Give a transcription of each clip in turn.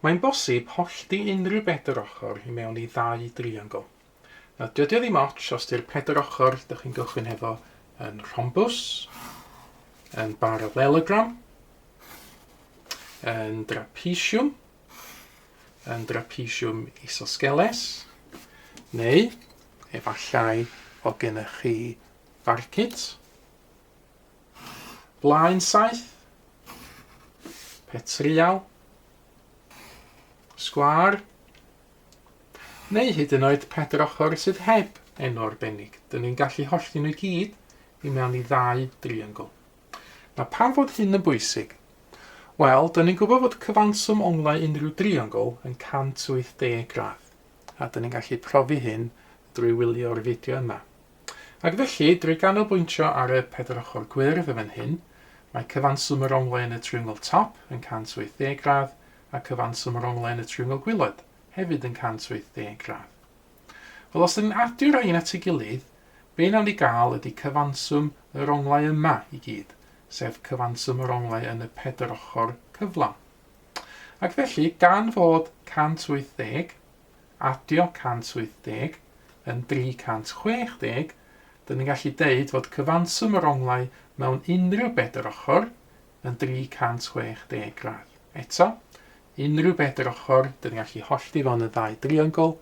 Mae'n bosib hollti unrhyw bedrochr i mewn i ddau driongl. Dydy o ddim ots os ydy'r pedrochr ydych chi'n gychwyn hefo yn rhombws, yn parallelogram, yn drapesiwm, yn drapesiwm isosgeles, neu efallai o gennych chi farcud, blaen saith, petrial, sgwâr, neu hyd yn oed pedrochr sydd heb enw arbennig. Dyn ni'n gallu hollti nhw i gyd i mewn i ddau driongl. Mae pam fod hyn yn bwysig? Wel, dyn ni'n gwybod fod cyfanswm onglau unrhyw driongl yn 180 gradd. A dyn ni'n gallu profi hyn drwy wylio'r fideo yma. Ac felly, drwy ganolbwyntio ar y pedrochr gwyrdd yn fan hyn, mae cyfanswm yr onglau yn y triongl top yn 180 gradd a cyfanswm yr onglau yn y triongl gwylod hefyd yn 180 gradd. Wel, os ydyn adio'r ein at ei gilydd, be nawn ni gael ydy cyfanswm yr onglau yma i gyd, sef cyfanswm yr onglau yn y pedrochr cyflawn. Ac felly, gan fod 180, adio 180 yn 360, dyn ni'n gallu deud fod cyfanswm yr onglau mewn unrhyw bedrochr yn 360 gradd. Eto, unrhyw bedrochr, dyn ni'n gallu hollti fo'n y ddau driongl,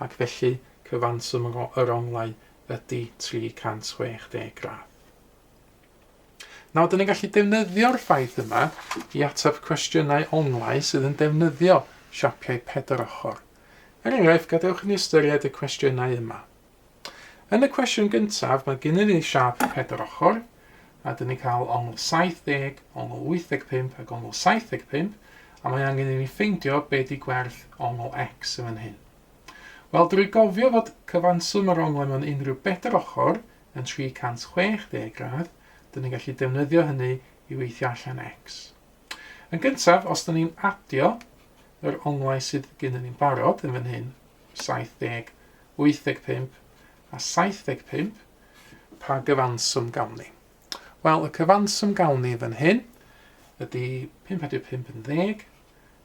ac felly cyfanswm yr onglau ydy 360 gradd. Nawr, dyn ni'n gallu defnyddio'r ffaith yma i ateb cwestiynau onglau sydd yn defnyddio siapiau pedrochr. Enghraifft, gadewch ni ystyried y cwestiynau yma. Yn y cwestiwn gyntaf, mae gennym ni siap pedrochr, a dyn ni'n cael ongl 70, ongl 85 ac ongl 75, a mae angen i ni ffeindio be di gwerth ongl x yn fan hyn. Wel, drwy gofio fod cyfanswm yr onglau mewn unrhyw bedrochr yn 360 gradd, dyn ni'n gallu defnyddio hynny i weithio allan x. Yn gyntaf, os dyn ni'n adio yr onglau sydd gennym ni'n barod yn fan hyn, 70, 85 a 75, pa gyfanswm gawn ni? Wel, y cyfanswm gawn ni fan hyn ydy 5 yn 10,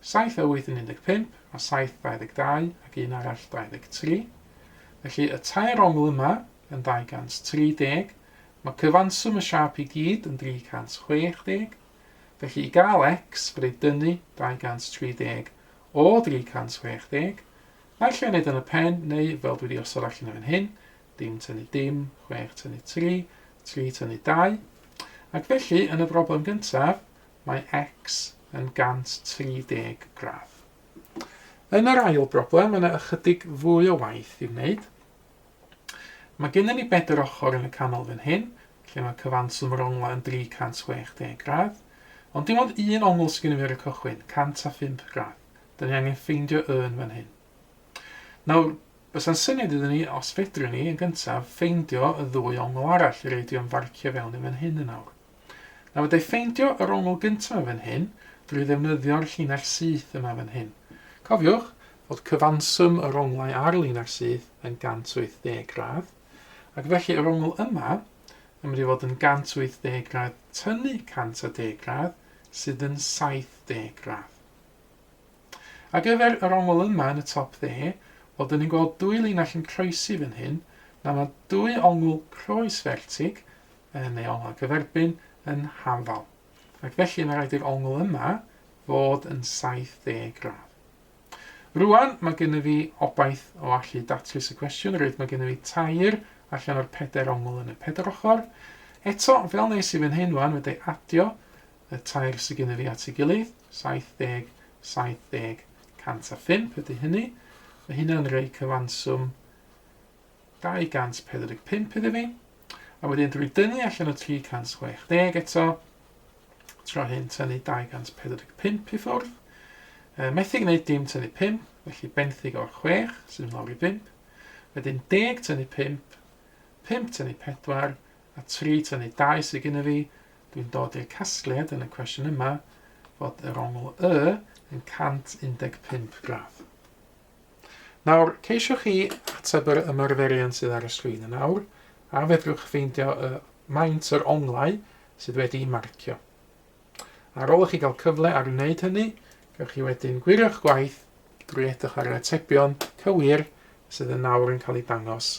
7 a 8 yn 15, a 7 22 ac un arall 23. Felly y tair ongl yma yn 230, mae cyfanswm y siap i gyd yn 360, felly i gael x fydd ei dynnu 230 o 360, naill ai wneud yn y pen, neu fel dwi wedi osod allan yn fan hyn, dim tynnu dim, 6 tynnu 3, 3 tynnu 2, ac felly yn y broblem gyntaf, mae x yn 130 gradd. Yn yr ail broblem, yna ychydig fwy o waith i'w wneud. Mae gennym ni bedrochr yn y canol fan hyn, lle mae cyfanswm yr onglau yn 360 gradd, ond dim ond un ongl sydd gennym ni ar y cychwyn, 105 gradd. Dyn ni angen ffeindio yn fan hyn. Nawr, bysa'n syniad iddyn ni, os fedrwn ni, yn gyntaf, ffeindio y ddwy ongl arall i reidio yn farcio fewn i fan hyn yn awr. Nawr, fydde ffeindio yr ongl gyntaf fan hyn drwy ddefnyddio'r llinell syth yma fan hyn. Cofiwch fod cyfanswm yr onglau ar linell syth yn 180 gradd, ac felly yr ongl yma yn mynd i fod yn 180 gradd tynnu 110 gradd sydd yn 70 gradd. Ac efer yr ongl yma yn y top dde, wel, dyn ni'n gweld dwy linell yn croesi fan hyn, na mae dwy ongl croes fertig, neu ongl gyferbyn, yn hamfal. Ac felly mae rhaid i'r ongl yma fod yn 70 gradd. Rwan, mae gennym fi obaith o allu datrys y cwestiwn, roedd mae gennym fi tair allan o'r 4 ongl yn y pedrochr. Eto, fel nes i fan hyn wan, wedi adio y tair sydd gennym fi at ei gilydd, 70, 70, 105 ydy hynny. Mae hynny'n rhoi cyfanswm 245 iddo fi. A wedyn drwy dynnu allan o 360 eto, tro hyn tynnu 245 i ffwrdd. Methu gwneud dim tynnu 5, felly benthyg o'r 6, sydd yn lawr i 5. Wedyn 10 tynnu 5, 5 tynnu 4, a 3 tynnu 2 sydd gyda fi. Dwi'n dod i'r casgliad yn y cwestiwn yma, fod yr ongl y yn 115 gradd. Nawr, ceisiwch chi ateb yr ymarferion sydd ar y sgrin yn awr, a fedrwch ffeindio maint yr onglau sydd wedi'i marcio. Ar ôl i chi gael cyfle ar wneud hynny, Gewch chi wedyn gwirio'ch gwaith drwy edrych ar y atebion cywir sydd yn nawr yn cael ei dangos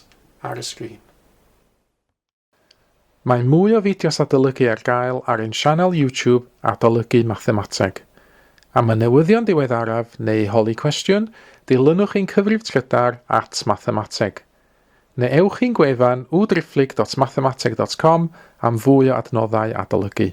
ar y sgrin. Mae mwy o fideos adolygu ar gael ar ein sianel YouTube Adolygu Mathemateg. Am y newyddion diweddaraf neu holi cwestiwn, dilynwch ein cyfrif trydar @Mathemateg. Neu ewch i'n gwefan www.mathemateg.com am fwy o adnoddau adolygu.